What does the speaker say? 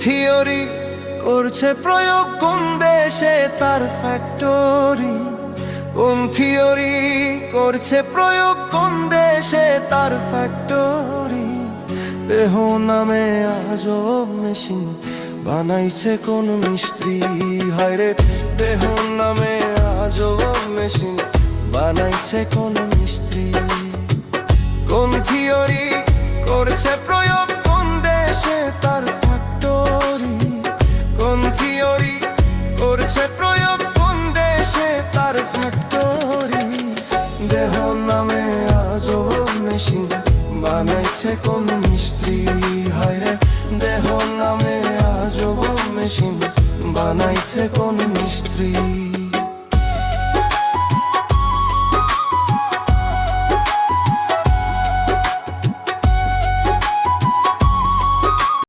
Theory করছে প্রয়োগ কোন দেশে তার ফ্যাক্টরি? কোন থিওরি করছে প্রয়োগ কোন দেশে তার ফ্যাক্টরি? দেহ নামে আজব মেশিন বানাইছে কোন মিস্ত্রি? হায়রে দেহ নামে আজব মেশিন বানাইছে কোন মিস্ত্রি? কোন থিওরি করছে প্রয়োগ কোন দেশে তার ফ্যাক্টরি? কোন থিওরি করছে প্রয়োগ কোন দেশে তার ফ্যাক্টরি? দেহ নামে আজব মেশিন বানাইছে কোন মিস্ত্রি? হায়রে দেহ নামে আজব মেশিন বানাইছে কোন মিস্ত্রি?